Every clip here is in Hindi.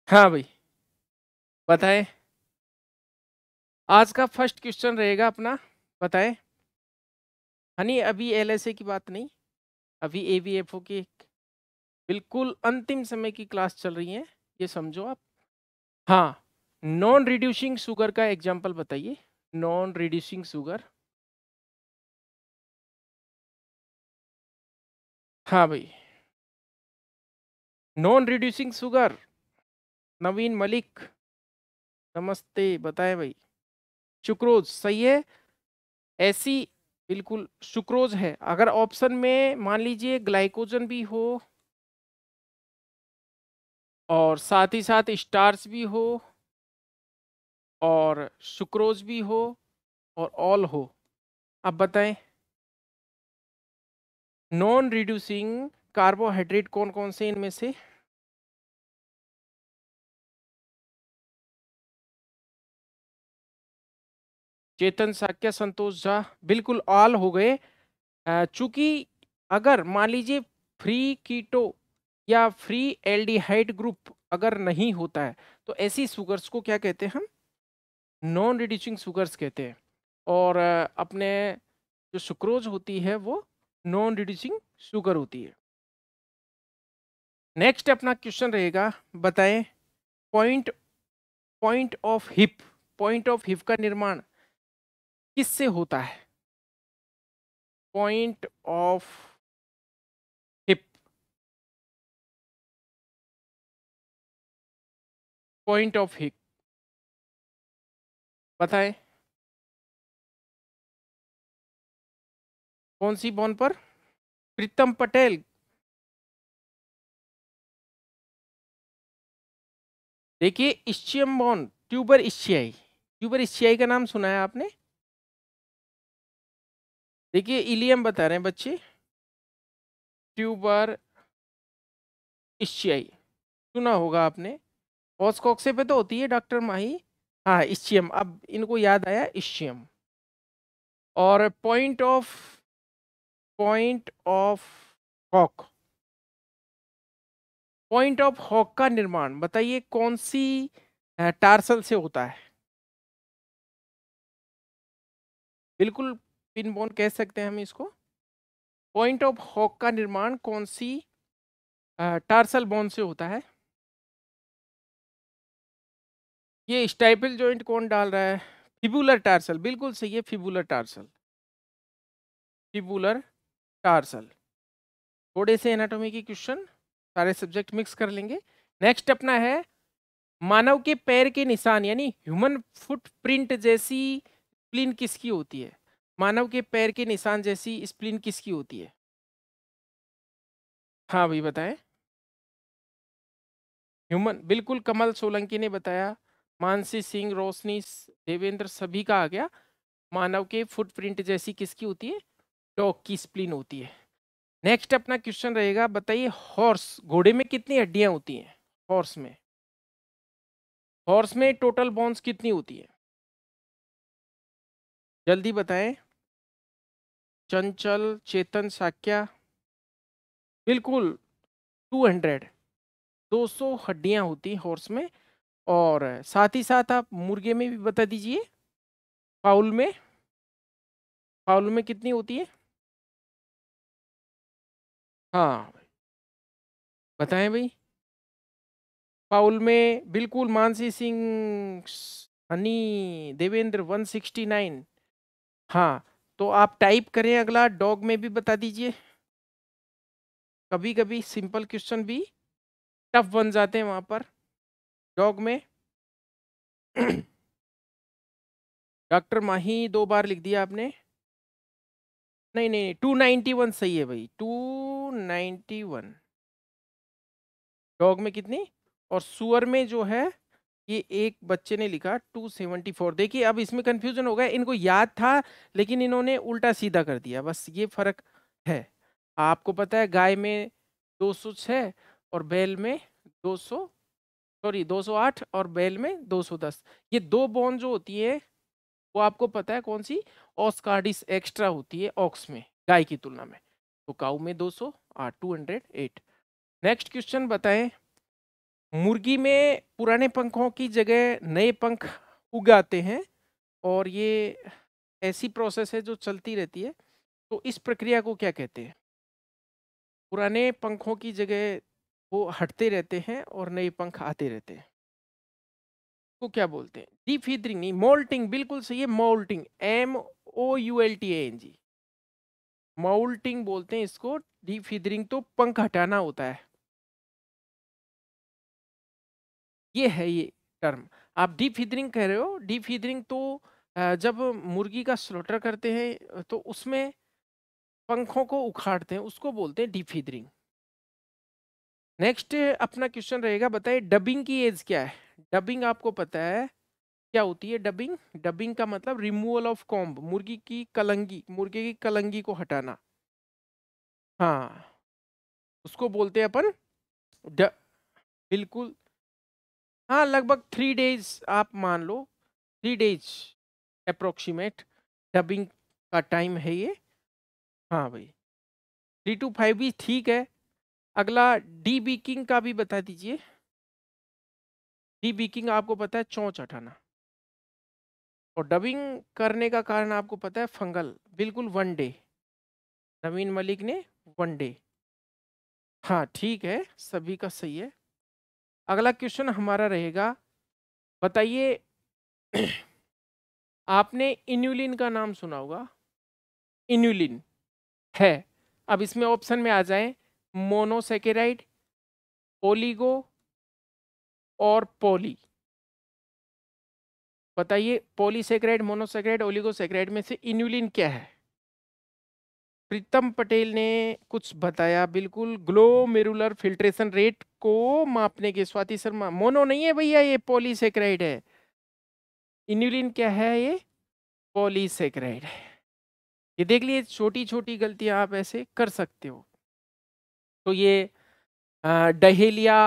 हाँ भाई, बताएं। आज का फर्स्ट क्वेश्चन रहेगा अपना। बताएं। हनी, अभी एलएसए की बात नहीं, अभी एवीएफओ की बिल्कुल अंतिम समय की क्लास चल रही है, ये समझो आप। हाँ, नॉन रिड्यूसिंग शुगर का एग्जांपल बताइए। Non reducing sugar. हाँ भाई, नॉन रिड्यूसिंग शुगर। नवीन मलिक, नमस्ते, बताएं भाई। सुक्रोज सही है। ऐसी बिल्कुल सुक्रोज है। अगर ऑप्शन में मान लीजिए ग्लाइकोजन भी हो और साथ ही साथ स्टार्च भी हो और सुक्रोज भी हो और ऑल हो, अब बताएं। नॉन रिड्यूसिंग कार्बोहाइड्रेट कौन कौन से इनमें से? चेतन, साक्य, संतोष झा, बिल्कुल ऑल हो गए। चूंकि अगर मान लीजिए फ्री कीटो या फ्री एल्डिहाइड ग्रुप अगर नहीं होता है तो ऐसी शुगर्स को क्या कहते हैं हम? नॉन रिड्यूसिंग शुगर्स कहते हैं। और अपने जो सुक्रोज होती है वो नॉन रिड्यूसिंग शुगर होती है। नेक्स्ट अपना क्वेश्चन रहेगा, बताएं। Point point of hip, point of hip का निर्माण किससे होता है? Point of hip, point of hip, बताएं। कौन सी बोन पर? प्रीतम पटेल। देखिए इस्चियम बोन, ट्यूबर इस्चियाई, ट्यूबर इस्चियाई का नाम सुना है आपने? देखिए इलियम बता रहे हैं बच्चे, ट्यूबर इस्चियाई सुना होगा आपने। ऑस्कॉक्से पे तो होती है डॉक्टर माही। हाँ इस्चियम, अब इनको याद आया इस्चियम। और point of hock, point of hock का निर्माण बताइए कौन सी टार्सल से होता है? बिल्कुल पिन बोन कह सकते हैं हम इसको। पॉइंट ऑफ हॉक का निर्माण कौन सी टार्सल बोन से होता है? ये स्टाइपल जॉइंट कौन डाल रहा है? फिबुलर टार्सल, बिल्कुल सही है, फिबुलर टार्सल, फिबुलर टार्सल। थोड़े से एनाटॉमी के क्वेश्चन, सारे सब्जेक्ट मिक्स कर लेंगे। नेक्स्ट अपना है, मानव के पैर के निशान यानी ह्यूमन फुटप्रिंट जैसी स्प्लिन किसकी होती है? मानव के पैर के निशान जैसी स्प्लिन किसकी होती है? हाँ भाई बताएं। ह्यूमन, बिल्कुल कमल सोलंकी ने बताया। मानसी सिंह, रोशनी, देवेंद्र, सभी का आ गया। मानव के फुटप्रिंट जैसी किसकी होती है? डॉग की स्प्लिन होती है। नेक्स्ट अपना क्वेश्चन रहेगा, बताइए हॉर्स, घोड़े में कितनी हड्डियां होती हैं? हॉर्स में, हॉर्स में टोटल बोन्स कितनी होती है? जल्दी बताएं। चंचल, चेतन, साक्या, बिल्कुल 200, 200 हड्डियां होती हैं हॉर्स में। और साथ ही साथ आप मुर्गे में भी बता दीजिए। फाउल में, फाउल में कितनी होती है? हाँ बताएं भाई। फाउल में बिल्कुल मानसी सिंह, हनी, देवेंद्र 169। हाँ, तो आप टाइप करें अगला, डॉग में भी बता दीजिए। कभी कभी सिंपल क्वेश्चन भी टफ बन जाते हैं वहां पर। डॉग में डॉक्टर माही 2 बार लिख दिया आपने। नहीं नहीं, 291 सही है भाई, 291। डॉग में कितनी? और सुअर में जो है, ये एक बच्चे ने लिखा 274। देखिए अब इसमें कंफ्यूजन हो गया, इनको याद था लेकिन इन्होंने उल्टा सीधा कर दिया, बस ये फर्क है। आपको पता है गाय में 206 और बैल में 200, सॉरी 208 और बैल में 210। ये दो बोन जो होती है वो आपको पता है कौन सी? ऑस्कार्डिस एक्स्ट्रा होती है ऑक्स में, गाय की तुलना में। तो काऊ में 208, 208। नेक्स्ट क्वेश्चन बताएं। मुर्गी में पुराने पंखों की जगह नए पंख उगाते हैं और ये ऐसी प्रोसेस है जो चलती रहती है। तो इस प्रक्रिया को क्या कहते हैं? पुराने पंखों की जगह वो हटते रहते हैं और नए पंख आते रहते हैं। को क्या बोलते हैं? डीफीदरिंग नहीं, मोल्टिंग बिल्कुल सही है। मोल्टिंग, MOULTANG, मोल्टिंग बोलते हैं इसको। डीफीदरिंग तो पंख हटाना होता है। ये है ये टर्म। आप डीफीदरिंग कह रहे हो। डीफीदरिंग तो जब मुर्गी का स्लॉटर करते हैं तो उसमें पंखों को उखाड़ते हैं, उसको बोलते हैं डीफीदरिंग। नेक्स्ट अपना क्वेश्चन रहेगा, बताइए डबिंग की एज क्या है? डबिंग आपको पता है क्या होती है? डबिंग, डबिंग का मतलब रिमूवल ऑफ कॉम्ब, मुर्गी की कलंगी, मुर्गे की कलंगी को हटाना। हाँ, उसको बोलते हैं अपन ड, बिल्कुल। हाँ, लगभग 3 डेज आप मान लो, 3 डेज अप्रोक्सीमेट डबिंग का टाइम है ये। हाँ भाई, 3 to 5 भी ठीक है। अगला डी बीकिंग का भी बता दीजिए। डी बीकिंग आपको पता है चोंच हटाना, और डबिंग करने का कारण आपको पता है फंगल, बिल्कुल 1 डे। नवीन मलिक ने 1 डे। हाँ ठीक है, सभी का सही है। अगला क्वेश्चन हमारा रहेगा, बताइए आपने इन्युलिन का नाम सुना होगा। इन्युलिन है, अब इसमें ऑप्शन में आ जाए मोनोसेकेराइड, ओलिगो और पॉली। बताइए पॉलीसेकेराइड, मोनोसेकेराइड, ओलिगोसेकेराइड में से इन्युलिन क्या है? प्रीतम पटेल ने कुछ बताया, बिल्कुल ग्लोमेरुलर फिल्ट्रेशन रेट को मापने के। स्वाति शर्मा, मोनो नहीं है भैया, ये पॉलीसेकेराइड है। इन्युलिन क्या है? ये पॉलीसेकेराइड है। ये देख लिए, छोटी छोटी गलतियां आप ऐसे कर सकते हो। तो ये डहेलिया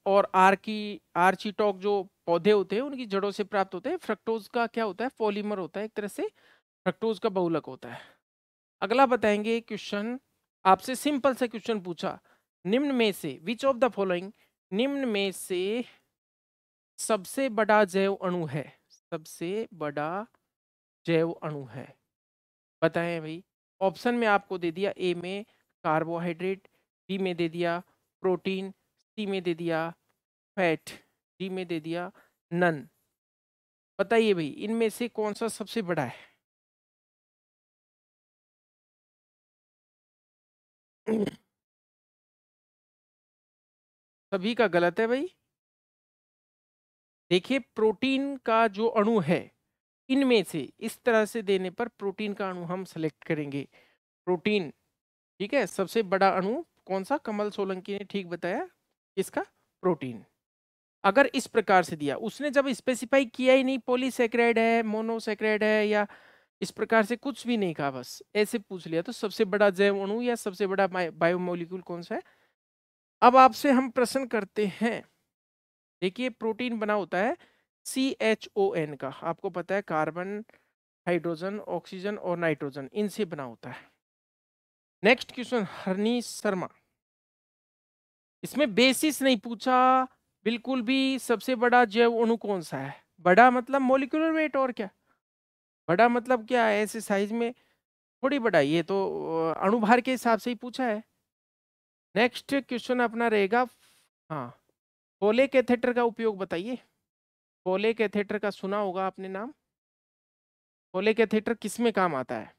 और आर्चीटॉक जो पौधे होते हैं उनकी जड़ों से प्राप्त होते हैं। फ्रक्टोज का क्या होता है? पॉलीमर होता है एक तरह से, फ्रक्टोज का बहुलक होता है। अगला बताएंगे क्वेश्चन, आपसे सिंपल सा क्वेश्चन पूछा, निम्न में से विच ऑफ द फॉलोइंग, निम्न में से सबसे बड़ा जैव अणु है? सबसे बड़ा जैव अणु है, बताएं भाई। ऑप्शन में आपको दे दिया, ए में कार्बोहाइड्रेट, बी में दे दिया प्रोटीन, सी में दे दिया फैट, डी में दे दिया नन। बताइए भाई इनमें से कौन सा सबसे बड़ा है? सभी का गलत है भाई। देखिए प्रोटीन का जो अणु है, इनमें से इस तरह से देने पर प्रोटीन का अणु हम सेलेक्ट करेंगे। प्रोटीन, ठीक है। सबसे बड़ा अणु कौन सा? कमल सोलंकी ने ठीक बताया, इसका प्रोटीन। अगर इस प्रकार से दिया, उसने जब स्पेसिफाई किया ही नहीं पॉलीसेकेराइड है, मोनोसेकेराइड है, या इस प्रकार से कुछ भी नहीं कहा, बस ऐसे पूछ लिया, तो सबसे बड़ा जैव अणु या सबसे बड़ा बायोमोलिक्यूल कौन सा है? अब आपसे हम प्रश्न करते हैं, देखिए प्रोटीन बना होता है CHON का, आपको पता है कार्बन, हाइड्रोजन, ऑक्सीजन और नाइट्रोजन, इनसे बना होता है। नेक्स्ट क्वेश्चन हरनी शर्मा, इसमें बेसिस नहीं पूछा बिल्कुल भी। सबसे बड़ा जैव अणु कौन सा है? बड़ा मतलब मोलिकुलर वेट, और क्या? बड़ा मतलब क्या है? ऐसे साइज में थोड़ी बड़ा, ये तो अणुभार के हिसाब से ही पूछा है। नेक्स्ट क्वेश्चन अपना रहेगा, हाँ, फोले कैथेटर का उपयोग बताइए। फोले कैथेटर का सुना होगा आपने नाम। फोले कैथेटर किस में काम आता है?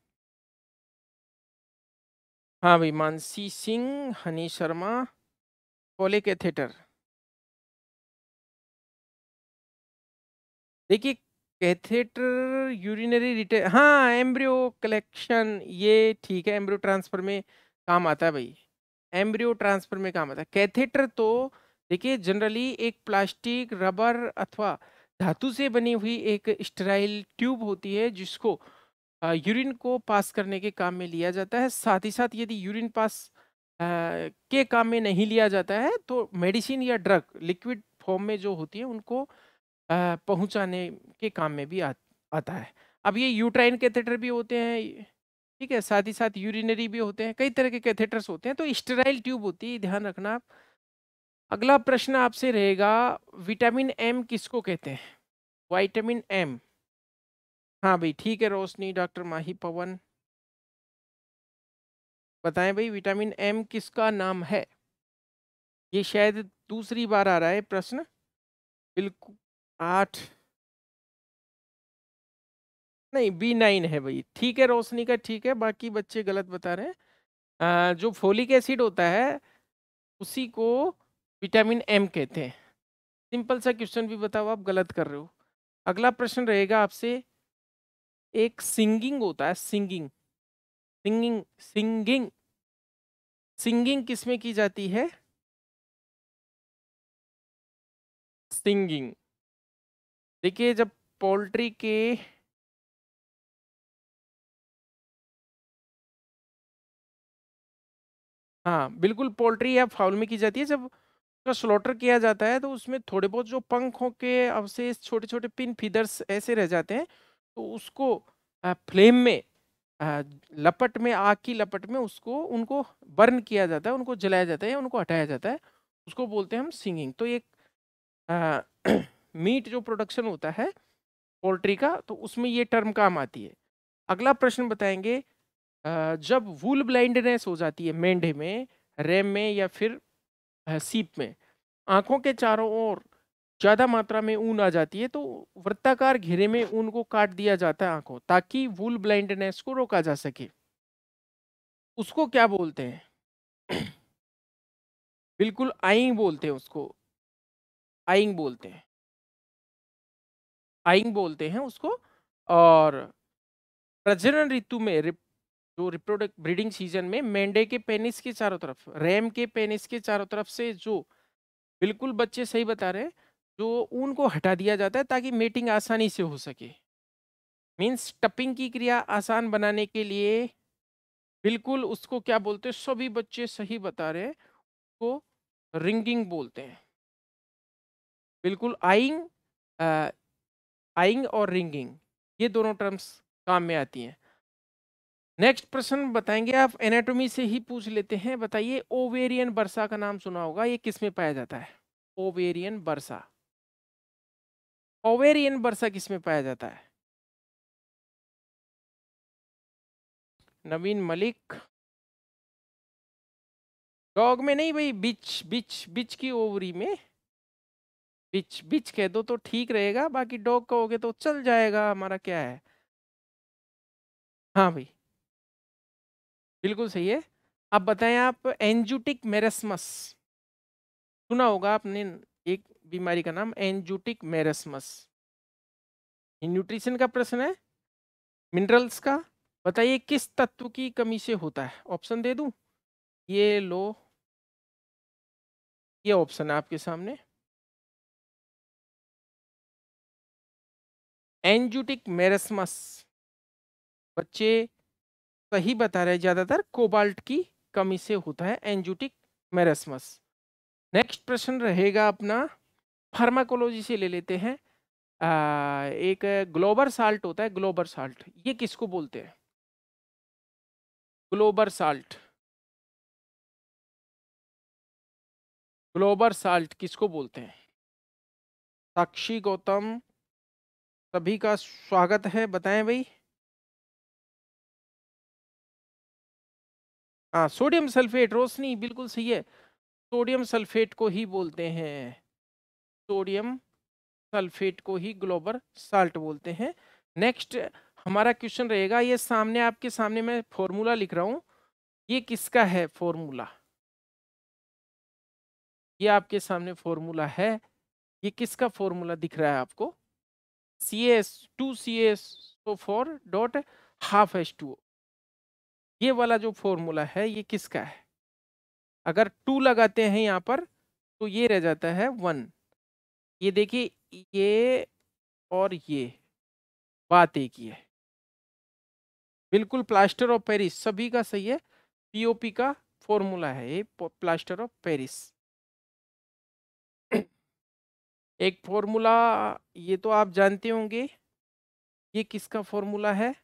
हाँ भाई, मानसी सिंह, हनी शर्मा, फोले कैथेटर। देखिए कैथेटर यूरिनरी रिटे, हाँ, एम्ब्रियो कलेक्शन, ये ठीक है, एम्ब्रियो ट्रांसफर में काम आता है भाई। एम्ब्रियो ट्रांसफर में काम आता है कैथेटर। तो देखिए जनरली एक प्लास्टिक, रबर अथवा धातु से बनी हुई एक स्टेराइल ट्यूब होती है, जिसको यूरिन को पास करने के काम में लिया जाता है। साथ ही साथ यदि यूरिन पास के काम में नहीं लिया जाता है तो मेडिसिन या ड्रग लिक्विड फॉर्म में जो होती है उनको पहुंचाने के काम में भी आता है। अब ये यूट्राइन कैथेटर भी होते हैं, ठीक है, साथ ही साथ यूरिनरी भी होते हैं, कई तरह के कैथेटर्स होते हैं। तो स्टेराइल ट्यूब होती है, ध्यान रखना आप। अगला प्रश्न आपसे रहेगा, विटामिन एम किसको कहते हैं? Vitamin M. हाँ भाई ठीक है, रोशनी, डॉक्टर माही, पवन, बताएं भाई विटामिन एम किसका नाम है? ये शायद दूसरी बार आ रहा है प्रश्न। बिल्कुल। 8, नहीं B9 है भाई, ठीक है रोशनी का, ठीक है, बाकी बच्चे गलत बता रहे हैं। जो फोलिक एसिड होता है उसी को विटामिन एम कहते हैं। सिंपल सा क्वेश्चन भी बताओ, आप गलत कर रहे हो। अगला प्रश्न रहेगा आपसे, एक सिंगिंग होता है, सिंगिंग, सिंगिंग, सिंगिंग, सिंगिंग किसमें की जाती है? सिंगिंग, देखिए जब पोल्ट्री के, हाँ बिल्कुल, पोल्ट्री या फाउल में की जाती है। जब उसका स्लॉटर किया जाता है तो उसमें थोड़े बहुत जो पंखों के अवशेष, छोटे छोटे पिन फीदर्स ऐसे रह जाते हैं, तो उसको फ्लेम में, आ, लपट में, आग की लपट में उसको, उनको बर्न किया जाता है, उनको जलाया जाता है या उनको हटाया जाता है, उसको बोलते हैं हम सिंगिंग। तो एक मीट जो प्रोडक्शन होता है पोल्ट्री का, तो उसमें ये टर्म काम आती है। अगला प्रश्न बताएंगे, जब वूल ब्लाइंडनेस हो जाती है मेंढे में, रैम में या फिर सीप में, आंखों के चारों ओर ज्यादा मात्रा में ऊन आ जाती है, तो वृत्ताकार घेरे में ऊन को काट दिया जाता है आंखों, ताकि वूल ब्लाइंडनेस को रोका जा सके। उसको क्या बोलते हैं? बिल्कुल आइंग बोलते हैं उसको, आइंग बोलते हैं, आइंग बोलते हैं उसको। और प्रजनन ऋतु में, जो रिप्रोडक्ट ब्रीडिंग सीजन में, मेंढे के पेनिस के चारों तरफ, रैम के पेनिस के चारों तरफ से जो, बिल्कुल बच्चे सही बता रहे हैं, जो ऊन को हटा दिया जाता है ताकि मेटिंग आसानी से हो सके। मीन्स टपिंग की क्रिया आसान बनाने के लिए, बिल्कुल उसको क्या बोलते हैं, सभी बच्चे सही बता रहे हैं, को रिंगिंग बोलते हैं। बिल्कुल आइंग, आइंग और रिंगिंग, ये दोनों टर्म्स काम में आती हैं। नेक्स्ट प्रश्न बताएंगे आप, एनाटॉमी से ही पूछ लेते हैं। बताइए, ओवेरियन बर्सा का नाम सुना होगा, ये किस में पाया जाता है? ओवेरियन बर्सा, ओवेरियन बर्सा किस में पाया जाता है? नवीन मलिक, डॉग में नहीं भाई, बिच, बिच, बिच की ओवरी में, बिच, बिच कह दो तो ठीक रहेगा, बाकी डॉग कहोगे तो चल जाएगा, हमारा क्या है। हाँ भाई बिल्कुल सही है। अब बताएं आप, एंजुटिक मेरेस्मस, सुना होगा आपने एक बीमारी का नाम, एंजुटिक मेरेस्मस। ये न्यूट्रिशन का प्रश्न है, मिनरल्स का। बताइए किस तत्व की कमी से होता है? ऑप्शन दे दूं? ये लो, ये ऑप्शन है आपके सामने, एंजुटिक मेरेस्मस। बच्चे सही बता रहे हैं, ज्यादातर कोबाल्ट की कमी से होता है एंजुटिक मेरेस्मस। नेक्स्ट प्रश्न रहेगा अपना, फार्माकोलॉजी से ले लेते हैं। एक ग्लोबर साल्ट होता है, ग्लोबर साल्ट, ये किसको बोलते हैं? ग्लोबर साल्ट, ग्लोबर साल्ट किसको बोलते हैं? साक्षी, गौतम, सभी का स्वागत है, बताएं भाई। हाँ सोडियम सल्फेट, रोशनी बिल्कुल सही है, सोडियम सल्फेट को ही बोलते हैं, सोडियम सल्फेट को ही ग्लोबल साल्ट बोलते हैं। नेक्स्ट हमारा क्वेश्चन रहेगा, ये सामने, आपके सामने मैं फॉर्मूला लिख रहा हूं, ये किसका है फॉर्मूला? ये आपके सामने फॉर्मूला है, ये किसका फॉर्मूला दिख रहा है आपको? CS2CH4.12H2O, ये वाला जो फॉर्मूला है ये किसका है? अगर 2 लगाते हैं यहाँ पर तो ये रह जाता है 1। ये देखिए, ये और ये बात एक ही है, बिल्कुल प्लास्टर ऑफ पेरिस, सभी का सही है, पीओपी का फॉर्मूला है ये, प्लास्टर ऑफ पेरिस। एक फॉर्मूला, ये तो आप जानते होंगे, ये किसका फॉर्मूला है?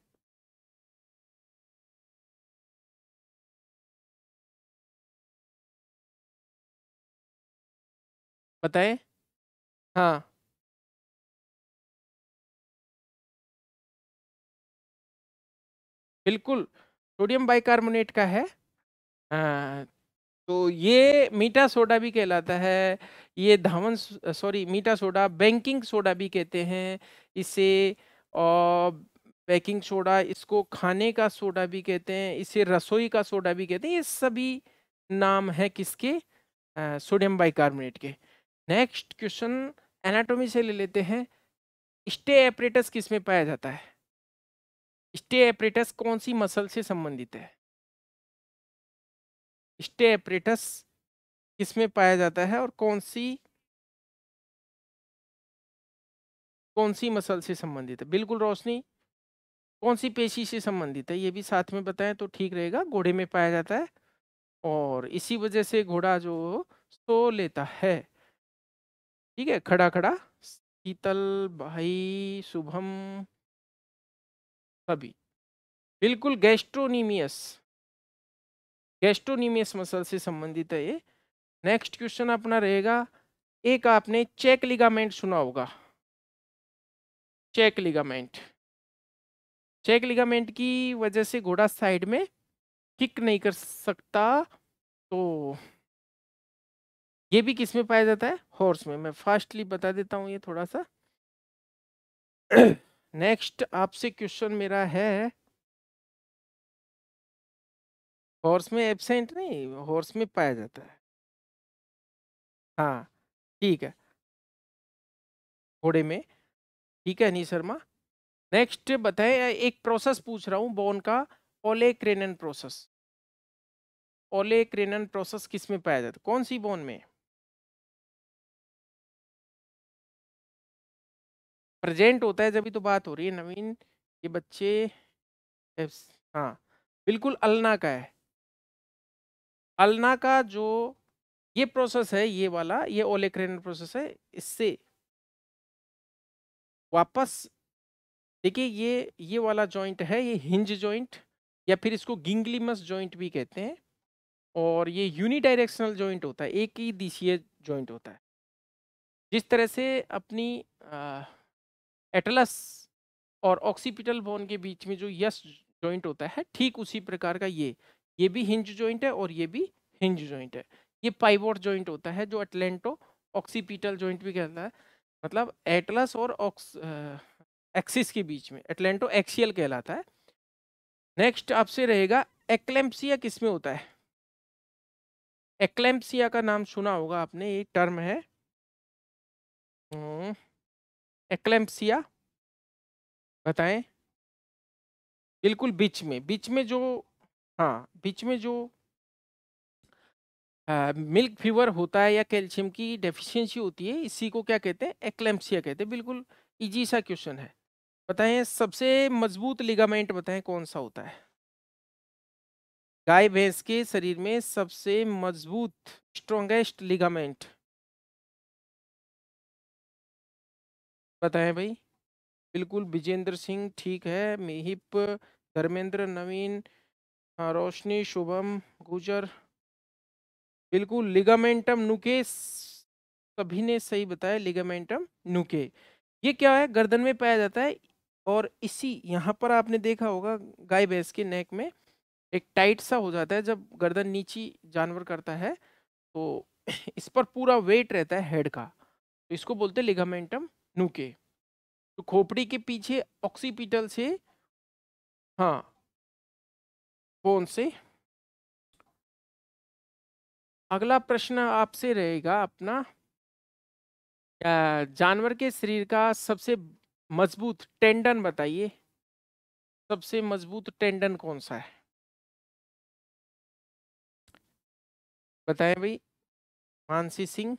बताएं। हाँ, बिल्कुल सोडियम बाइकार्बोनेट का है। हाँ, तो ये मीठा सोडा भी कहलाता है। ये धावन, सॉरी, मीठा सोडा बेकिंग सोडा भी कहते हैं इसे। और बेकिंग सोडा, इसको खाने का सोडा भी कहते हैं, इसे रसोई का सोडा भी कहते हैं। ये सभी नाम है किसके? सोडियम बाइकार्बोनेट के। नेक्स्ट क्वेश्चन एनाटॉमी से ले लेते हैं। स्टे एपरेटस किस में पाया जाता है? स्टे एपरेटस कौन सी मसल से संबंधित है? स्टे एपरेटस किस में पाया जाता है और कौन सी मसल से संबंधित है? बिल्कुल रोशनी, कौन सी पेशी से संबंधित है? ये भी साथ में बताएं तो ठीक रहेगा। घोड़े में पाया जाता है और इसी वजह से घोड़ा जो सो लेता है। ठीक है, खड़ा खड़ा। शीतल भाई, शुभम, सभी बिल्कुल गैस्ट्रोनीमियस, गैस्ट्रोनीमियस मसल से संबंधित है ये। नेक्स्ट क्वेश्चन अपना रहेगा, एक आपने चेक लिगामेंट सुना होगा। चेक लिगामेंट, चेक लिगामेंट की वजह से घोड़ा साइड में किक नहीं कर सकता। तो ये भी किस में पाया जाता है? हॉर्स में। मैं फास्टली बता देता हूँ ये थोड़ा सा। नेक्स्ट आपसे क्वेश्चन मेरा है, हॉर्स में एब्सेंट नहीं, हॉर्स में पाया जाता है। हाँ, ठीक है, घोड़े में। ठीक है अनीश शर्मा। नेक्स्ट बताएं, एक प्रोसेस पूछ रहा हूँ बोन का, ओलेक्रेनन प्रोसेस। ओलेक्रेनन प्रोसेस किस में पाया जाता है? कौन सी बोन में? प्रेजेंट होता है जब भी तो बात हो रही है नवीन। ये बच्चे हाँ, बिल्कुल अल्ना का है। अल्ना का जो ये प्रोसेस है, ये वाला, ये ओलेक्रेनन प्रोसेस है। इससे वापस देखिए, ये वाला जॉइंट है, ये हिंज जॉइंट या फिर इसको गिंगलिमस जॉइंट भी कहते हैं। और ये यूनिडायरेक्शनल जॉइंट होता है, एक ही दिशीय जॉइंट होता है। जिस तरह से अपनी एटलस और ऑक्सीपिटल बोन के बीच में जो यस जॉइंट होता है, ठीक उसी प्रकार का ये भी हिंज जॉइंट है और ये भी हिंज जॉइंट है। ये पाइवोट जॉइंट होता है जो अटलेंटो ऑक्सीपिटल जॉइंट भी कहता है। मतलब एटलस और एक्सिस के बीच में एटलेंटो एक्सियल कहलाता है। नेक्स्ट आपसे रहेगा, एक्लेम्पसिया किस में होता है? एक्लेम्पसिया का नाम सुना होगा आपने, ये टर्म है। एक्लेम्पसिया बताएं। बिल्कुल बीच में, बीच में जो, हाँ बीच में जो मिल्क फीवर होता है या कैल्शियम की डेफिशिएंसी होती है, इसी को क्या कहते हैं? एक्लेम्पसिया कहते हैं। बिल्कुल इजी सा क्वेश्चन है। बताएं सबसे मजबूत लिगामेंट बताएं कौन सा होता है? गाय भैंस के शरीर में सबसे मजबूत, स्ट्रॉन्गेस्ट लिगामेंट बताएं भाई। बिल्कुल विजेंद्र सिंह ठीक है, मेहिप, धर्मेंद्र, नवीन, रोशनी, शुभम, गुजर, बिल्कुल लिगामेंटम नुके, सभी ने सही बताया, लिगामेंटम नुके। ये क्या है? गर्दन में पाया जाता है। और इसी यहाँ पर आपने देखा होगा गाय भैंस के नेक में एक टाइट सा हो जाता है जब गर्दन नीची जानवर करता है, तो इस पर पूरा वेट रहता है हेड का, तो इसको बोलते हैं लिगामेंटम नुके। तो खोपड़ी के पीछे ऑक्सीपिटल से, हाँ, बोन से। अगला प्रश्न आपसे रहेगा अपना, जानवर के शरीर का सबसे मजबूत टेंडन बताइए। सबसे मजबूत टेंडन कौन सा है? बताएं भाई। मानसी सिंह,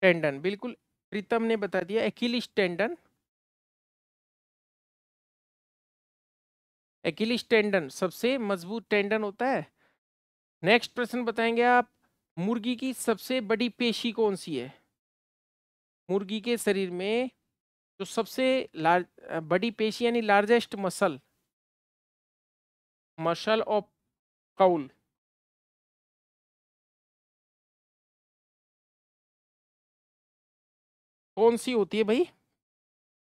टेंडन बिल्कुल। प्रीतम ने बता दिया एकिलिस टेंडन। एकिलिस टेंडन सबसे मजबूत टेंडन होता है। नेक्स्ट प्रश्न बताएंगे आप, मुर्गी की सबसे बड़ी पेशी कौन सी है? मुर्गी के शरीर में जो सबसे लार्ज बड़ी पेशी यानी largest muscle, muscle of cowl. कौन सी होती है भाई?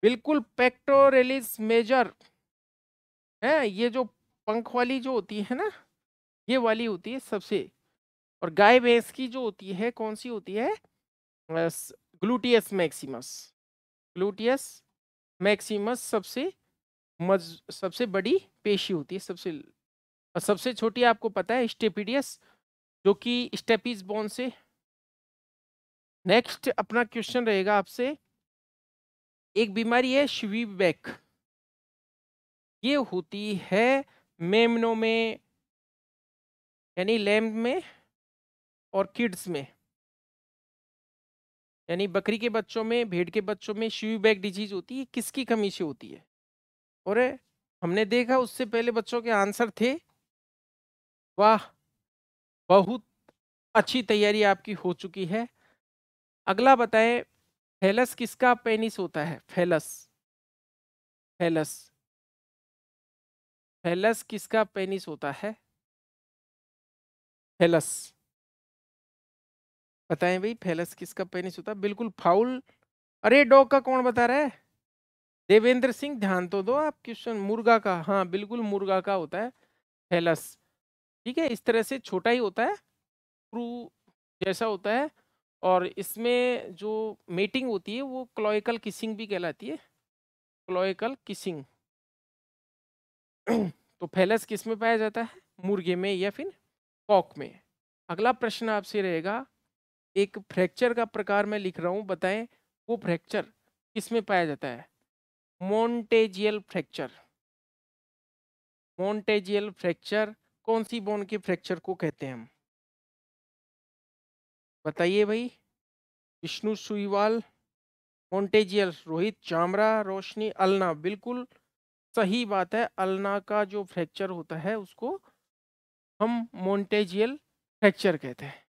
बिल्कुल पेक्टोरेलिस मेजर है, ये जो पंख वाली जो होती है ना, ये वाली होती है सबसे। और गाय भैंस की जो होती है कौन सी होती है? Gluteus Maximus. ग्लूटियस मैक्सिमस सबसे बड़ी पेशी होती है, और सबसे छोटी आपको पता है स्टेपिडियस, जो कि स्टेपिस बोन से। नेक्स्ट अपना क्वेश्चन रहेगा आपसे, एक बीमारी है श्वीबैक, ये होती है मेमनों में, यानी लैम्ब में और किड्स में, यानी बकरी के बच्चों में, भेड़ के बच्चों में श्वीबैक डिजीज होती है, किसकी कमी से होती है? और हमने देखा उससे पहले बच्चों के आंसर थे। वाह, बहुत अच्छी तैयारी आपकी हो चुकी है। अगला बताएं, फेलस किसका पेनिस होता है? फेलस, फेलस, फेलस किसका पेनिस होता है? फेलस, बताएं भाई, फेलस किसका पेनिस होता है? बिल्कुल फाउल। अरे डॉग का कौन बता रहा है? देवेंद्र सिंह, ध्यान तो दो आप, क्वेश्चन मुर्गा का, हाँ बिल्कुल मुर्गा का होता है फेलस। ठीक है, इस तरह से छोटा ही होता है, क्रू जैसा होता है, और इसमें जो मेटिंग होती है वो क्लोइकल किसिंग भी कहलाती है, क्लोइकल किसिंग। तो फेलस किस में पाया जाता है? मुर्गे में या फिर कॉक में। अगला प्रश्न आपसे रहेगा, एक फ्रैक्चर का प्रकार मैं लिख रहा हूं, बताएं वो फ्रैक्चर किस में पाया जाता है? मोन्टेजियल फ्रैक्चर। मोन्टेजियल फ्रैक्चर कौन सी बोन के फ्रैक्चर को कहते हैं हम? बताइए भाई। विष्णु सुईवाल, मोन्टेजियल रोहित चामरा, रोशनी अलना, बिल्कुल सही बात है। अलना का जो फ्रैक्चर होता है उसको हम मोन्टेजियल फ्रैक्चर कहते हैं।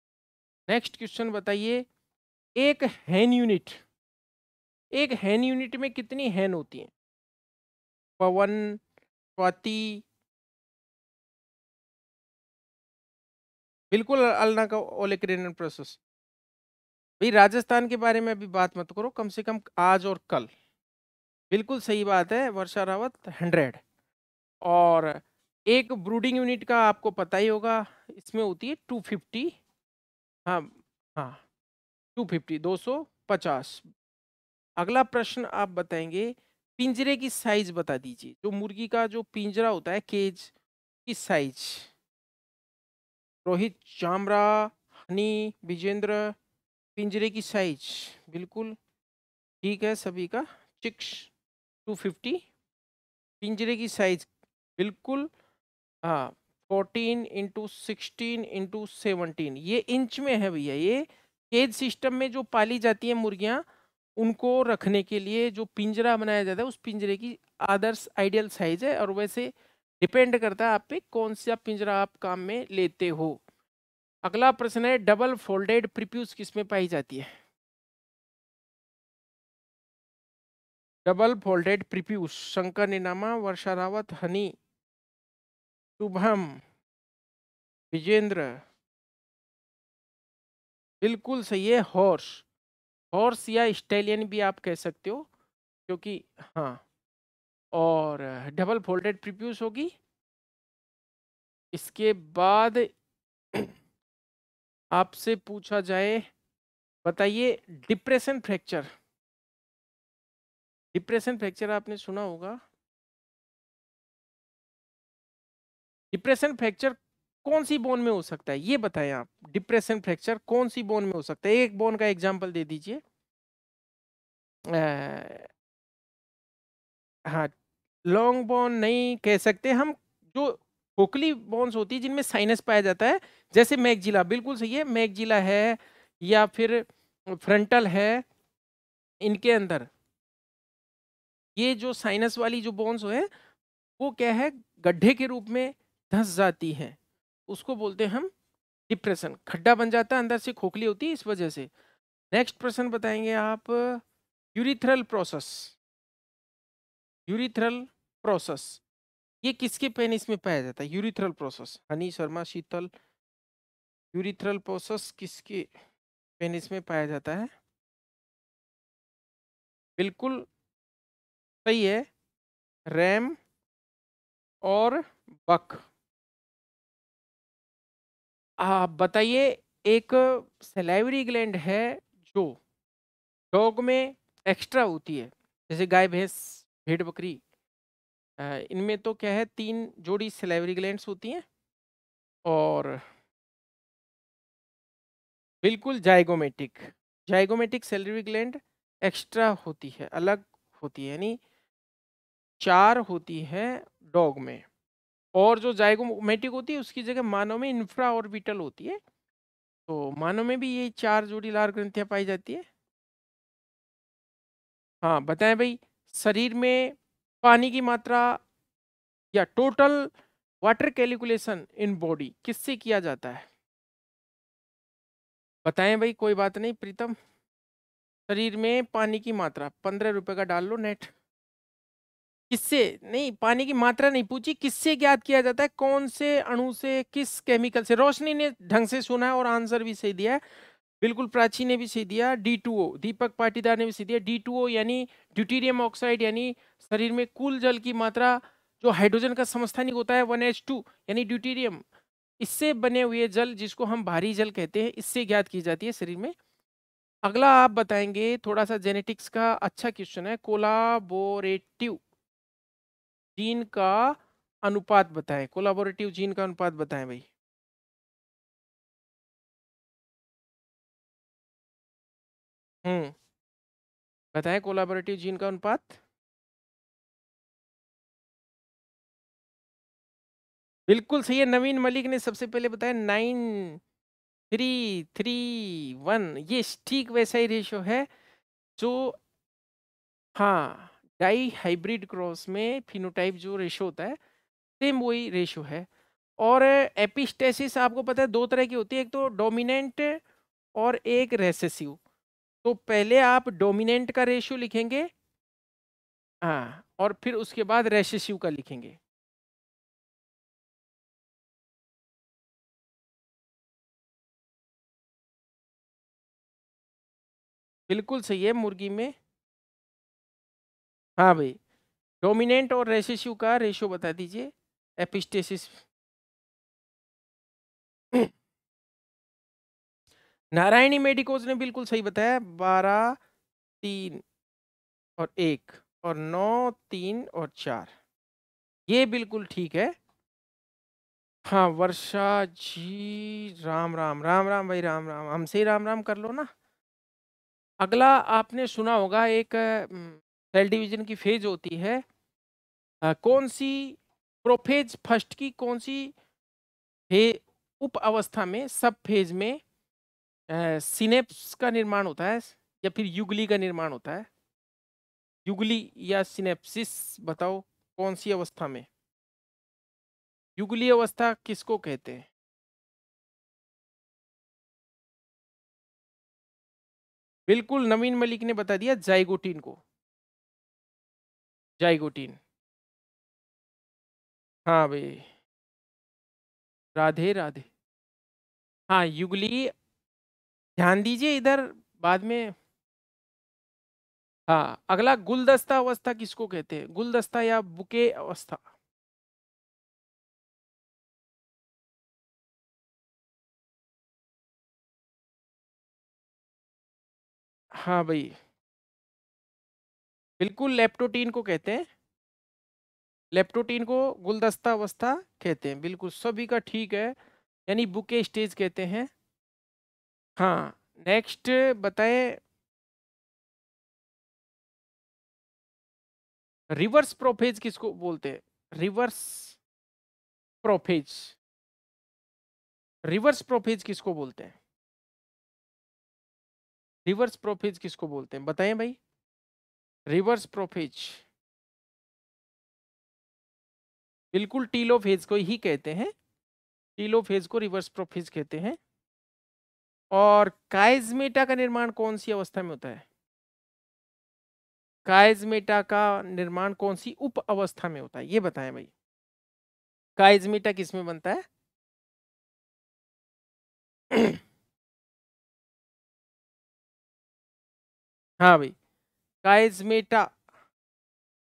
नेक्स्ट क्वेश्चन बताइए, एक हैन यूनिट, एक हैन यूनिट में कितनी हैन होती हैं? पवन, स्वाति, बिल्कुल अलना का ओलेक्रेनन प्रोसेस। भाई राजस्थान के बारे में अभी बात मत करो, कम से कम आज और कल। बिल्कुल सही बात है, वर्षा रावत 100। और एक ब्रूडिंग यूनिट का आपको पता ही होगा, इसमें होती है 250। हाँ, हाँ 250, 250। अगला प्रश्न आप बताएंगे, पिंजरे की साइज बता दीजिए, जो मुर्गी का जो पिंजरा होता है, केज की साइज। रोहित चामरा, हनी, विजेंद्र, पिंजरे की साइज बिल्कुल ठीक है सभी का। चिक्स 250, पिंजरे की साइज बिल्कुल, हाँ 14 × 16 × 17, ये इंच में है भैया। ये केज सिस्टम में जो पाली जाती है मुर्गियां, उनको रखने के लिए जो पिंजरा बनाया जाता है, उस पिंजरे की आदर्श आइडियल साइज है, और वैसे डिपेंड करता है आप पे कौन सा पिंजरा आप काम में लेते हो। अगला प्रश्न है, डबल फोल्डेड प्रीप्यूस किस में पाई जाती है? Double folded prepuce, Shankar Ninama, Varsha Rawat, Honey, Shubham, Vijendra, बिल्कुल सही है हॉर्स। हॉर्स या स्टैलियन भी आप कह सकते हो, क्योंकि हाँ, और डबल फोल्डेड प्रीप्यूस होगी। इसके बाद आपसे पूछा जाए, बताइए डिप्रेशन फ्रैक्चर, डिप्रेशन फ्रैक्चर आपने सुना होगा। डिप्रेशन फ्रैक्चर कौन सी बोन में हो सकता है, ये बताएं आप। डिप्रेशन फ्रैक्चर कौन सी बोन में हो सकता है? एक बोन का एग्जांपल दे दीजिए। हाँ, लॉन्ग बोन नहीं कह सकते हम, जो खोखली बोन्स होती है जिनमें साइनस पाया जाता है, जैसे मैगजिला, बिल्कुल सही है, मैगजिला है, या फिर फ्रंटल है, इनके अंदर ये जो साइनस वाली जो बोन्स है, वो क्या है, गड्ढे के रूप में धंस जाती हैं, उसको बोलते हैं हम डिप्रेशन। खड्डा बन जाता है, अंदर से खोखली होती है, इस वजह से। नेक्स्ट प्रश्न बताएंगे आप, यूरिथ्रल प्रोसेस, यूरिथ्रल प्रोसेस ये किसके पेनिस में पाया जाता है? यूरिथ्रल प्रोसेस, हनी, शर्मा, शीतल, यूरिथ्रल प्रोसेस किसके पेनिस में पाया जाता है? बिल्कुल सही है। रैम और बक। आप बताइए, एक सैलिवरी ग्लैंड है जो डॉग में एक्स्ट्रा होती है, जैसे गाय भैंस भेड़ बकरी, इनमें तो क्या है, 3 जोड़ी सैलिवरी ग्लैंड्स होती हैं। और बिल्कुल zygomatic, zygomatic salivary gland extra होती है, अलग होती है, यानी 4 होती है डॉग में। और जो जाइगोमेटिक होती है उसकी जगह मानव में इंफ्रा ऑर्बिटल होती है। तो मानव में भी ये 4 जोड़ी लार ग्रंथियां पाई जाती है। हाँ बताएं भाई, शरीर में पानी की मात्रा या total water calculation in body किससे किया जाता है? बताएं भाई, कोई बात नहीं प्रीतम। शरीर में पानी की मात्रा 15 रुपए का डाल लो नेट। किससे? नहीं, पानी की मात्रा नहीं पूछी, किससे ज्ञात किया जाता है, कौन से अणु से, किस केमिकल से? रोशनी ने ढंग से सुना है और आंसर भी सही दिया है। बिल्कुल, प्राची ने भी सही दिया। D2O, दीपक पाटीदार ने भी सही दिया। D2O यानी ड्यूटीरियम ऑक्साइड, यानी शरीर में कुल जल की मात्रा जो हाइड्रोजन का समस्थानिक होता है 1H2 यानी ड्यूटीरियम, इससे बने हुए जल जिसको हम भारी जल कहते हैं, इससे ज्ञात की जाती है शरीर में। अगला आप बताएंगे, थोड़ा सा जेनेटिक्स का अच्छा क्वेश्चन है। कोलाबोरेटिव जीन का अनुपात बताएं, कोलाबोरेटिव जीन का अनुपात बताएं भाई। हम्म, बताएं कोलाबोरेटिव जीन का अनुपात। बिल्कुल सही है, नवीन मलिक ने सबसे पहले बताया 9:3:3:1, ये ठीक वैसा ही रेशो है जो, हाँ, डाई हाइब्रिड क्रॉस में फिनोटाइप जो रेशो होता है, सेम वही रेशो है। और एपिस्टेसिस आपको पता है 2 तरह की होती है, एक तो डोमिनेंट और एक रेसेसिव। तो पहले आप डोमिनेंट का रेशियो लिखेंगे, हाँ, और फिर उसके बाद रेसेसिव का लिखेंगे। बिल्कुल सही है, मुर्गी में। हाँ भाई, डोमिनेंट और रेसेसिव का रेशियो बता दीजिए एपिस्टेसिस। नारायणी मेडिकोज ने बिल्कुल सही बताया, 12:3:1 और 9:3:4, ये बिल्कुल ठीक है। हाँ वर्षा जी, राम राम राम राम भाई, राम राम, हमसे ही राम राम कर लो ना। अगला आपने सुना होगा, एक सेल डिवीजन की फेज होती है, कौन सी प्रोफेज फर्स्ट की कौन सी फे उप अवस्था में, सब फेज में सिनेप्स का निर्माण होता है या फिर युगली का निर्माण होता है? युगली या सिनेप्सिस, बताओ कौन सी अवस्था में? युगली अवस्था किसको कहते हैं? बिल्कुल, नवीन मलिक ने बता दिया, जाइगोटीन को, जाइगोटीन। हाँ भाई, राधे राधे। हाँ युगली, ध्यान दीजिए इधर, बाद में। हाँ, अगला गुलदस्ता अवस्था किसको कहते हैं? गुलदस्ता या बुके अवस्था। हाँ भाई, बिल्कुल लेप्टोटीन को कहते हैं, लेप्टोटीन को गुलदस्ता अवस्था कहते हैं, बिल्कुल सभी का ठीक है, यानी बुके स्टेज कहते हैं। हाँ, नेक्स्ट बताएं, रिवर्स प्रोफेज किसको बोलते हैं? रिवर्स प्रोफेज, रिवर्स प्रोफेज किसको बोलते हैं? रिवर्स प्रोफेज किसको बोलते हैं, बताएं भाई। रिवर्स प्रोफेज, बिल्कुल टीलोफेज को ही कहते हैं, टीलोफेज को रिवर्स प्रोफेज कहते हैं। और काइजमेटा का निर्माण कौन सी अवस्था में होता है? काइजमेटा का निर्माण कौन सी उप अवस्था में होता है, ये बताएं भाई। काइजमेटा किस में बनता है? हाँ भाई, काइजमेटा,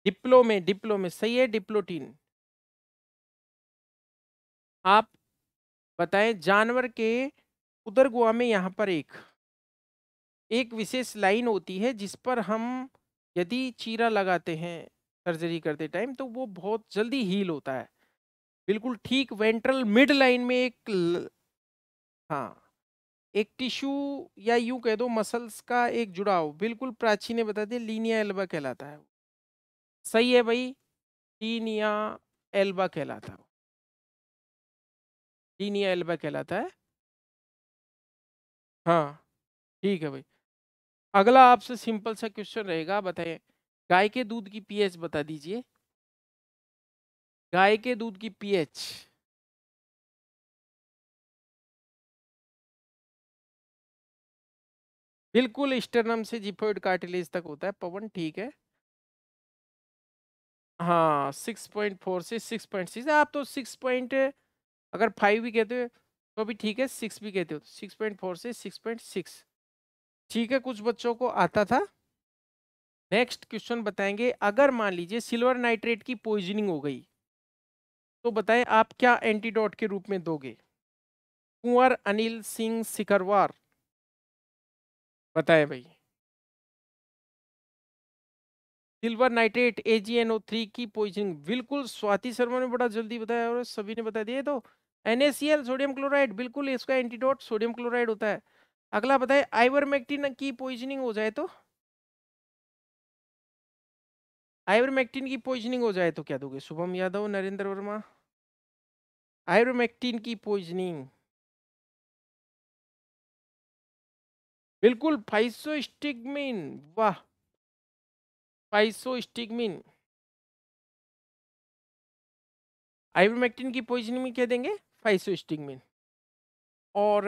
डिप्लो में सही है, डिप्लोटीन। आप बताएं जानवर के उदर गुहा में यहाँ पर एक विशेष लाइन होती है जिस पर हम यदि चीरा लगाते हैं सर्जरी करते टाइम तो वो बहुत जल्दी हील होता है। बिल्कुल ठीक वेंट्रल मिड लाइन में हाँ, एक टिश्यू या यूं कह दो मसल्स का एक जुड़ाव, बिल्कुल प्राची ने बता दिया, लीनिया एल्बा कहलाता है। सही है भाई, लीनिया एल्बा कहलाता है, लीनिया एल्बा कहलाता है। हाँ ठीक है भाई। अगला आपसे सिंपल सा क्वेश्चन रहेगा, बताइए गाय के दूध की पीएच बता दीजिए। गाय के दूध की पीएच। बिल्कुल स्टर्नम से जिफोइड कार्टिलेज तक होता है पवन, ठीक है। हाँ 6.4 से 6.6, आप तो 6 पॉइंट अगर 5 भी कहते हो तो भी ठीक है, 6 भी कहते हो तो 6.4 से 6.6 ठीक है, कुछ बच्चों को आता था। नेक्स्ट क्वेश्चन बताएंगे, अगर मान लीजिए सिल्वर नाइट्रेट की पॉइजनिंग हो गई तो बताएं आप क्या एंटीडोट के रूप में दोगे। कुंवर अनिल सिंह सिकरवार, बताएं भाई। सिल्वर नाइट्रेट AgNO3 की पॉइजनिंग, बिल्कुल स्वाति शर्मा ने बड़ा जल्दी बताया और सभी ने बता दिया। तो NaCl सोडियम क्लोराइड, बिल्कुल इसका एंटीडोट सोडियम क्लोराइड होता है। अगला बताए आइवरमेक्टिन की पॉइजनिंग हो जाए तो, आइवरमेक्टिन की पॉइजनिंग हो जाए तो क्या दोगे शुभम यादव, नरेंद्र वर्मा। आइवरमेक्टिन की पॉइजनिंग, बिल्कुल फाइसोस्टिगमिन, वाह, फाइसोस्टिगमिन। आइवरमेक्टिन की पॉइजनिंग में क्या देंगे, फाइसोस्टिगमिन। और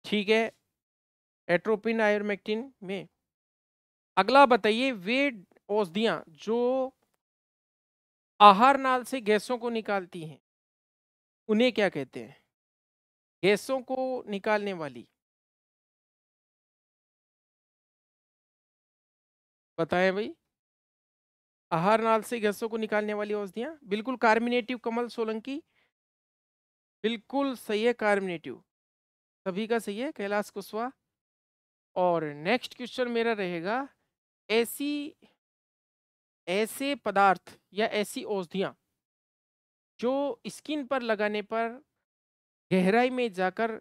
ठीक है, एट्रोपिन आइवरमेक्टिन में। अगला बताइए वे औषधियां जो आहार नाल से गैसों को निकालती हैं उन्हें क्या कहते हैं, गैसों को निकालने वाली, बताएं भाई। आहार नाल से गैसों को निकालने वाली औषधियां, बिल्कुल कार्मिनेटिव, कमल सोलंकी, बिल्कुल सही है कार्मिनेटिव, सभी का सही है, कैलाश कुशवाहा। और नेक्स्ट क्वेश्चन मेरा रहेगा, ऐसी ऐसे पदार्थ या ऐसी औषधियां जो स्किन पर लगाने पर गहराई में जाकर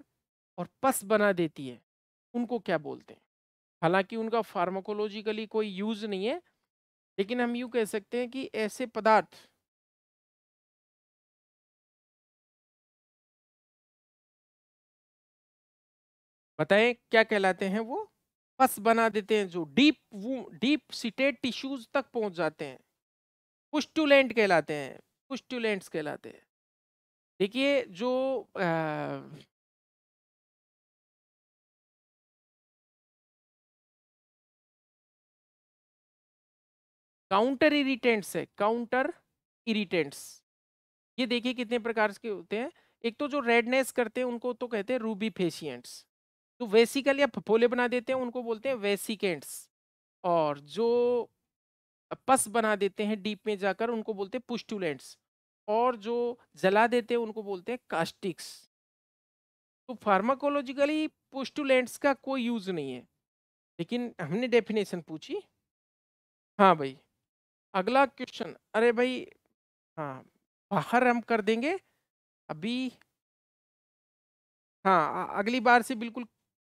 और पस बना देती है उनको क्या बोलते हैं। हालांकि उनका फार्माकोलॉजिकली कोई यूज नहीं है, लेकिन हम यूं कह सकते हैं कि ऐसे पदार्थ, बताएं क्या कहलाते हैं वो, पस बना देते हैं, जो डीप सीटेड टिश्यूज तक पहुंच जाते हैं, पुस्टुलेंट कहलाते हैं, पुस्टुलेंट्स कहलाते हैं। देखिए जो काउंटर इरिटेंट्स है, काउंटर इरिटेंट्स, ये देखिए कितने प्रकार के होते हैं। एक तो जो रेडनेस करते हैं उनको तो कहते हैं रूबी फेशियंट्स, जो वेसिकल या फफोले बना देते हैं उनको बोलते हैं वेसिकेंट्स, और जो पस बना देते हैं डीप में जाकर उनको बोलते हैं पुस्टुलेंट्स, और जो जला देते हैं उनको बोलते हैं कास्टिक्स। तो फार्माकोलॉजिकली पुस्टुलेंट्स का कोई यूज नहीं है, लेकिन हमने डेफिनेशन पूछी। हाँ भाई, अगला क्वेश्चन, अरे भाई हाँ, बाहर हम कर देंगे अभी। हाँ अगली बार से बिल्कुल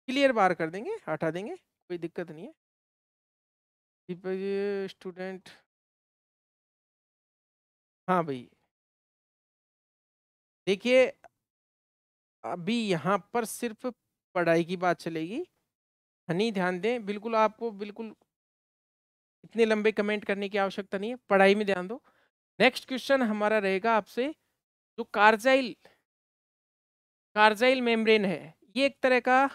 क्लियर बार कर देंगे, हटा देंगे, कोई दिक्कत नहीं है। स्टूडेंट, हाँ भाई, देखिए अभी यहाँ पर सिर्फ पढ़ाई की बात चलेगी, हनी ध्यान दें, बिल्कुल आपको बिल्कुल इतने लंबे कमेंट करने की आवश्यकता नहीं है, पढ़ाई में ध्यान दो। नेक्स्ट क्वेश्चन हमारा रहेगा आपसे, जो कार्जाइल कार्जाइल मेम्ब्रेन है, ये एक तरह का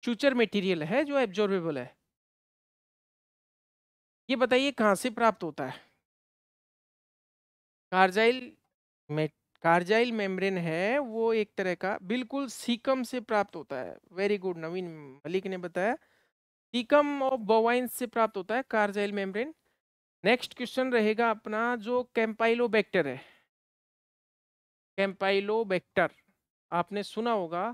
फ्यूचर मटेरियल है जो एब्जॉर्बेबल है, ये बताइए कहाँ से प्राप्त होता है। कार्जाइल में कार्जाइल मेम्ब्रेन है वो एक तरह का, बिल्कुल सीकम से प्राप्त होता है। वेरी गुड, नवीन मलिक ने बताया सीकम ऑफ बोवाइन से प्राप्त होता है कार्जाइल मेम्ब्रेन। नेक्स्ट क्वेश्चन रहेगा अपना जो कैंपाइलोबैक्टर है। कैंपाइलोबैक्टर आपने सुना होगा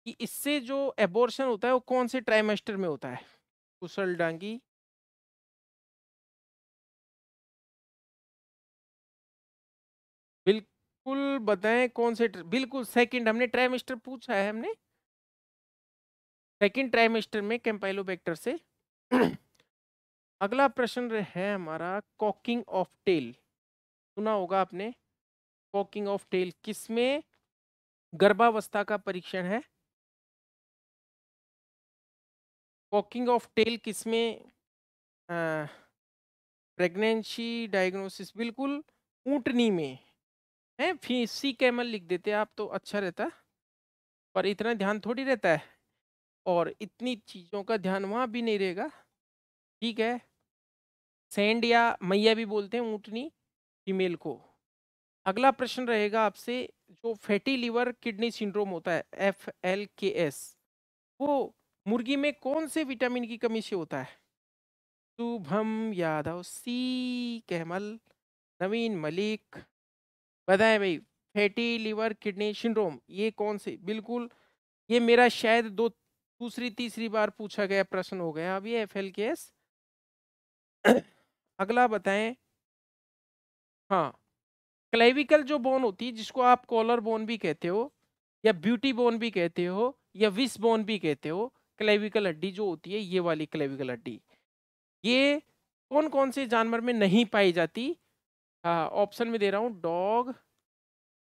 कि इससे जो एबॉर्शन होता है वो कौन से ट्राइमेस्टर में होता है? कुशल डांगी। बिल्कुल बताएं कौन से बिल्कुल सेकंड, हमने ट्राइमेस्टर पूछा है हमने, सेकंड ट्राइमेस्टर में कैंपाइलोबैक्टर से। अगला प्रश्न है हमारा कॉकिंग ऑफ टेल। सुना होगा आपने कॉकिंग ऑफ टेल किसमें गर्भावस्था का परीक्षण है? कॉकिंग ऑफ टेल किसमें प्रेगनेंसी डायग्नोसिस? बिल्कुल ऊंटनी में है। सी कैमल लिख देते आप तो अच्छा रहता, पर इतना ध्यान थोड़ी रहता है, और इतनी चीजों का ध्यान वहां भी नहीं रहेगा। ठीक है, सैंड या मैया भी बोलते हैं ऊंटनी फीमेल को। अगला प्रश्न रहेगा आपसे जो फैटी लिवर किडनी सिंड्रोम होता है FLKS, वो मुर्गी में कौन से विटामिन की कमी से होता है? शुभम यादव, सी कैमल, नवीन मलिक, बताएं भाई। फैटी लिवर किडनी सिंड्रोम ये कौन से? बिल्कुल, ये मेरा शायद दूसरी तीसरी बार पूछा गया प्रश्न हो गया अब ये FLKS। अगला बताएं। हाँ, क्लेविकल जो बोन होती है जिसको आप कॉलर बोन भी कहते हो या ब्यूटी बोन भी कहते हो या विस बोन भी कहते हो, क्लेविकल हड्डी जो होती है ये वाली क्लेविकल हड्डी, ये कौन कौन से जानवर में नहीं पाई जाती? हाँ, ऑप्शन में दे रहा हूँ, डॉग,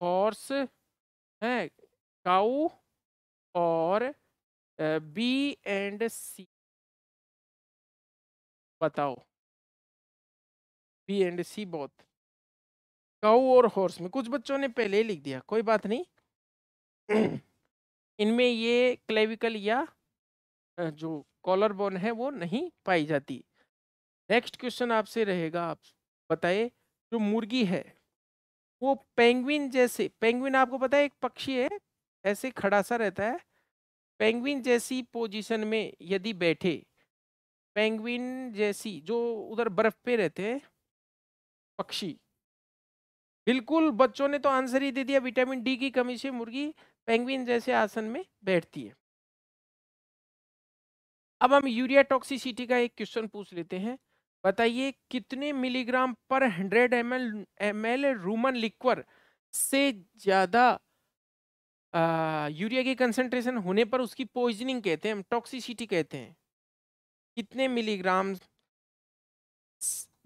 हॉर्स है, काऊ, और B&C। बताओ, B&C बहुत। काऊ और हॉर्स में कुछ बच्चों ने पहले ही लिख दिया, कोई बात नहीं। इनमें ये क्लेविकल या जो कॉलर बोन है वो नहीं पाई जाती। नेक्स्ट क्वेश्चन आपसे रहेगा, आप बताइए जो मुर्गी है वो पेंगुइन जैसे, पेंगुइन आपको पता है एक पक्षी है, ऐसे खड़ा सा रहता है, पेंगुइन जैसी पोजीशन में यदि बैठे, पेंगुइन जैसी जो उधर बर्फ पे रहते हैं पक्षी, बिल्कुल बच्चों ने तो आंसर ही दे दिया, विटामिन डी की कमी से मुर्गी पेंगुइन जैसे आसन में बैठती है। अब हम यूरिया टॉक्सिसिटी का एक क्वेश्चन पूछ लेते हैं। बताइए कितने मिलीग्राम पर 100 ml रूमन लिक्वर से ज्यादा यूरिया की कंसंट्रेशन होने पर उसकी पॉइजनिंग कहते हैं, हम टॉक्सिसिटी कहते हैं। कितने मिलीग्राम?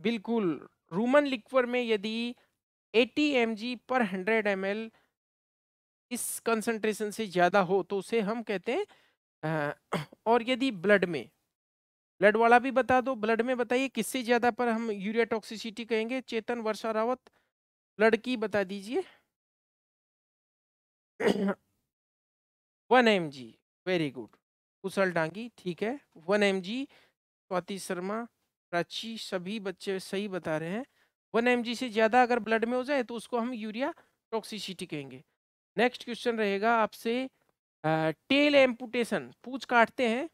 बिल्कुल, रूमन लिक्वर में यदि 80 mg पर 100 ml इस कंसंट्रेशन से ज्यादा हो तो उसे हम कहते हैं और यदि ब्लड में, ब्लड वाला भी बता दो, ब्लड में बताइए किससे ज्यादा पर हम यूरिया टॉक्सिसिटी कहेंगे? चेतन, वर्षा रावत, ब्लड की बता दीजिए। 1 mg, वेरी गुड। कुशल डांगी, ठीक है, 1 mg। स्वाति शर्मा, प्राची, सभी बच्चे सही बता रहे हैं। 1 mg से ज्यादा अगर ब्लड में हो जाए तो उसको हम यूरिया टॉक्सिसिटी कहेंगे। नेक्स्ट क्वेश्चन रहेगा आपसे, टेल एम्पुटेशन, पूंछ काटते हैं,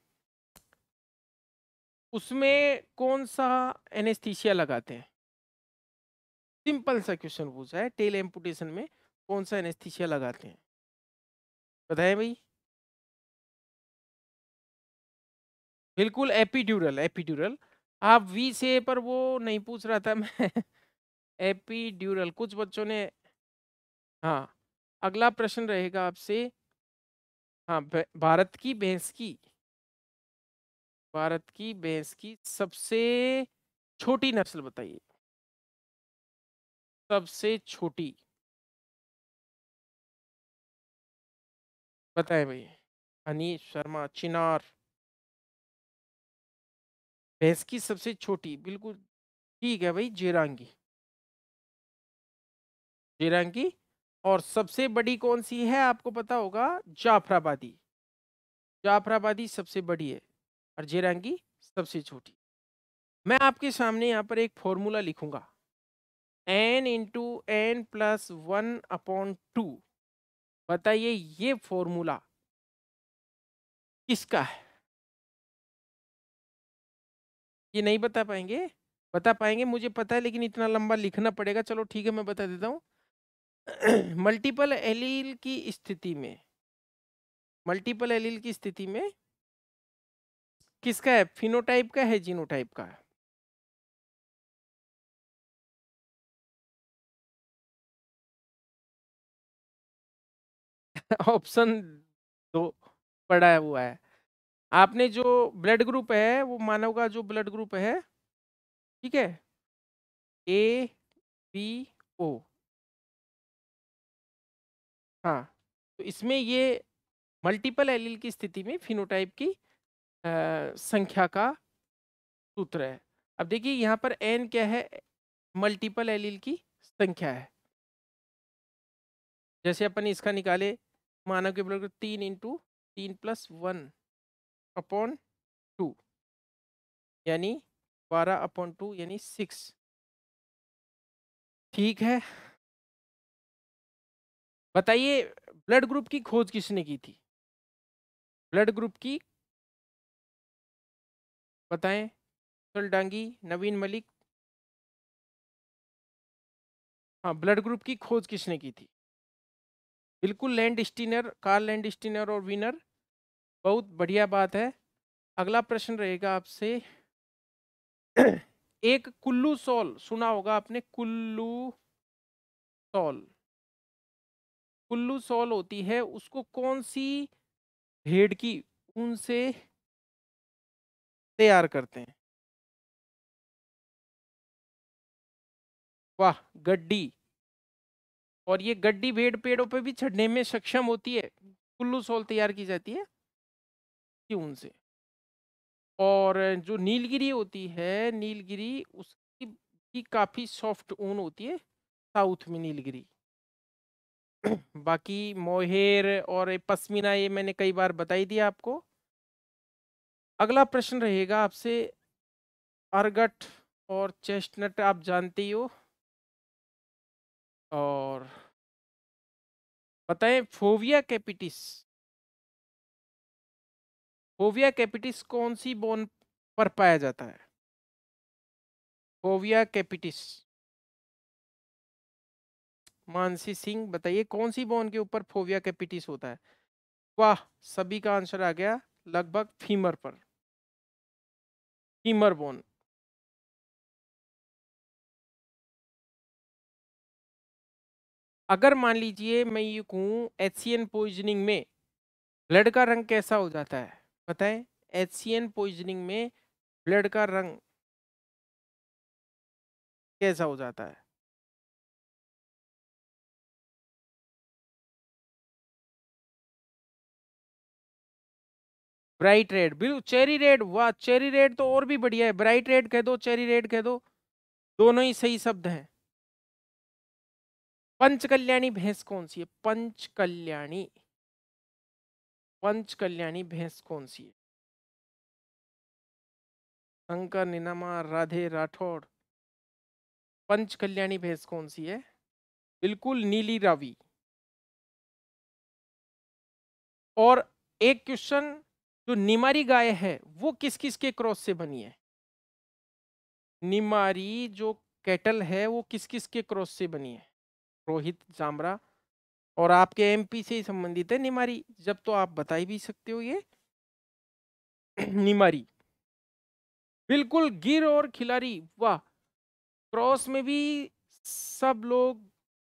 उसमें कौन सा एनेस्थीसिया लगाते हैं? सिंपल सा क्वेश्चन पूछा है, टेल एम्पुटेशन में कौन सा एनेस्थीसिया लगाते हैं? बताएं भाई। बिल्कुल एपिड्यूरल, एपिड्यूरल। आप वी से पर वो नहीं पूछ रहा था मैं। एपिड्यूरल कुछ बच्चों ने। हाँ, अगला प्रश्न रहेगा आपसे। हाँ, भारत की भैंस की, भारत की भैंस की सबसे छोटी नस्ल बताइए, सबसे छोटी, बताएं भाई। अनीश शर्मा, चिनार, भैंस की सबसे छोटी, बिल्कुल ठीक है भाई, जेरांगी, जेरांगी। और सबसे बड़ी कौन सी है आपको पता होगा? जाफराबादी, जाफराबादी सबसे बड़ी है, और जेरांगी सबसे छोटी। मैं आपके सामने यहाँ पर एक फॉर्मूला लिखूंगा, n इंटू एन प्लस 1/2। बताइए ये फॉर्मूला किसका है? ये नहीं बता पाएंगे? बता पाएंगे मुझे पता है, लेकिन इतना लंबा लिखना पड़ेगा। चलो ठीक है, मैं बता देता हूँ। मल्टीपल एलील की स्थिति में, मल्टीपल एलील की स्थिति में किसका है? फिनोटाइप का है, जीनोटाइप का है? ऑप्शन दो पड़ा हुआ है। आपने जो ब्लड ग्रुप है, वो मानव का जो ब्लड ग्रुप है, ठीक है, ए बी ओ। हाँ, तो इसमें ये मल्टीपल एलील की स्थिति में फिनोटाइप की संख्या का सूत्र है। अब देखिए यहाँ पर एन क्या है? मल्टीपल एलील की संख्या है। जैसे अपन इसका निकाले, मानव के ब्लड ग्रुप 3 × 3 + 1/2, यानी 12/2 यानी 6। ठीक है, बताइए ब्लड ग्रुप की खोज किसने की थी? ब्लड ग्रुप की बताएं। डांगी, नवीन मलिक। हाँ, ब्लड ग्रुप की खोज किसने की थी? बिल्कुल Landsteiner, Karl Landsteiner और विनर। बहुत बढ़िया बात है। अगला प्रश्न रहेगा आपसे। एक कुल्लू सॉल सुना होगा आपने, कुल्लू सॉल। कुल्लू सॉल होती है, उसको कौन सी भेड़ की ऊन से तैयार करते हैं? वाह, गड्डी। और ये गड्डी भेड़ पेड़ों पे भी चढ़ने में सक्षम होती है। कुल्लू सॉल तैयार की जाती है की ऊन से। और जो नीलगिरी होती है, नीलगिरी उसकी की काफी सॉफ्ट ऊन होती है, साउथ में नीलगिरी। बाकी मोहेर और ये पश्मीना, ये मैंने कई बार बताई दिया आपको। अगला प्रश्न रहेगा आपसे। अर्गट और चेस्टनट आप जानते ही हो। और बताएं, फोविया कैपिटिस, फोविया कैपिटिस कौन सी बोन पर पाया जाता है? Fovea capitis. मानसी सिंह, बताइए कौन सी बोन के ऊपर फोविया कैपिटिस होता है? वाह, सभी का आंसर आ गया। लगभग फीमर पर, फीमर बोन। अगर मान लीजिए मैं ये कहूँ एचसीएन पॉइजनिंग में ब्लड का रंग कैसा हो जाता है? बताएं, एचसीएन पॉइजनिंग में ब्लड का रंग कैसा हो जाता है? ब्राइट रेड, बिल्कुल चेरी रेड। वाह, चेरी रेड तो और भी बढ़िया है। ब्राइट रेड कह दो, चेरी रेड कह दो, दोनों ही सही शब्द हैं। पंचकल्याणी भैंस कौन सी है? पंचकल्याणी, पंचकल्याणी भैंस कौन सी है? शंकर निनामा राधे राठौड़। पंचकल्याणी भैंस कौन सी है? बिल्कुल नीली रावी। और एक क्वेश्चन, जो निमारी गाय है वो किस किस के क्रॉस से बनी है? निमारी जो कैटल है वो किस किस के क्रॉस से बनी है? रोहित जामरा। और आपके एमपी से ही संबंधित है निमारी, जब तो आप बता ही भी सकते हो ये। निमारी, बिल्कुल गिर और खिलाड़ी। वाह, क्रॉस में भी सब लोग।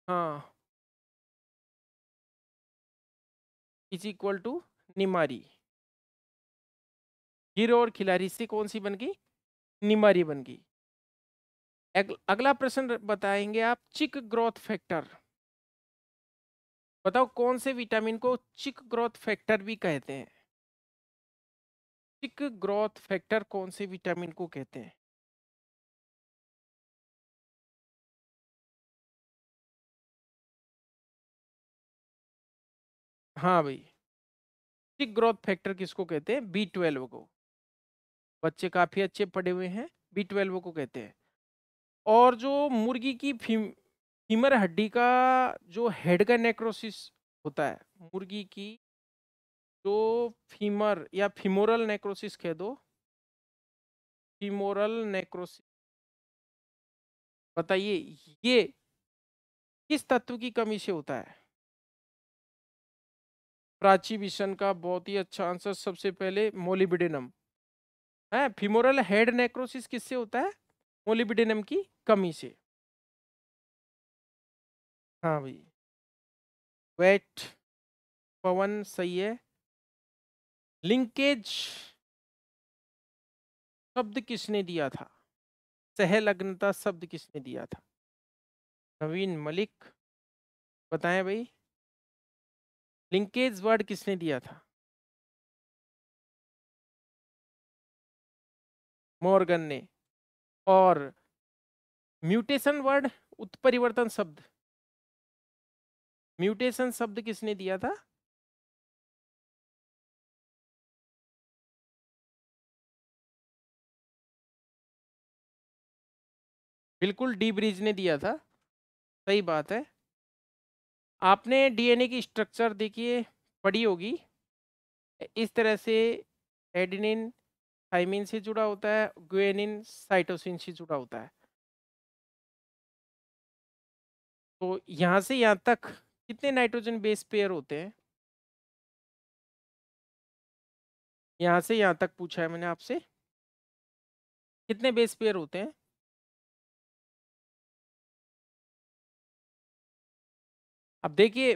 हाँ, इज इक्वल टू निमारी। गिर और खिलाड़ी से कौन सी बन गई? निमारी बन गई। अगला प्रश्न बताएंगे आप, चिक ग्रोथ फैक्टर। बताओ कौन से विटामिन को चिक ग्रोथ फैक्टर भी कहते हैं? चिक ग्रोथ फैक्टर कौन से विटामिन को कहते हैं? हाँ भाई, चिक ग्रोथ फैक्टर किसको कहते हैं? B12 को। बच्चे काफी अच्छे पढ़े हुए हैं, B12 को कहते हैं। और जो मुर्गी की फीमर हड्डी का जो हेड का नेक्रोसिस होता है, मुर्गी की जो फीमर या फीमोरल नेक्रोसिस कह दो, फीमोरल नेक्रोसिस, बताइए ये किस तत्व की कमी से होता है? प्राची विशन का बहुत ही अच्छा आंसर। सबसे पहले मोलिबिडेनम है। फीमोरल हेड नेक्रोसिस किससे होता है? मोलिबिडेनम की कमी से। हाँ भाई, वेट पवन सही है। लिंकेज शब्द किसने दिया था? सहलग्नता शब्द किसने दिया था? नवीन मलिक, बताएं भाई, लिंकेज वर्ड किसने दिया था? मॉर्गन ने। और म्यूटेशन वर्ड, उत्परिवर्तन शब्द, म्यूटेशन शब्द किसने दिया था? बिल्कुल डी ब्रीज ने दिया था, सही बात है। आपने डीएनए की स्ट्रक्चर देखिए, पढ़ी होगी। इस तरह से एडेनिन थाइमिन से जुड़ा होता है, गुएनिन साइटोसिन से जुड़ा होता है। तो यहाँ से यहाँ तक कितने नाइट्रोजन बेस पेयर होते हैं? यहाँ से यहाँ तक पूछा है मैंने आपसे, कितने बेस पेयर होते हैं? अब देखिए,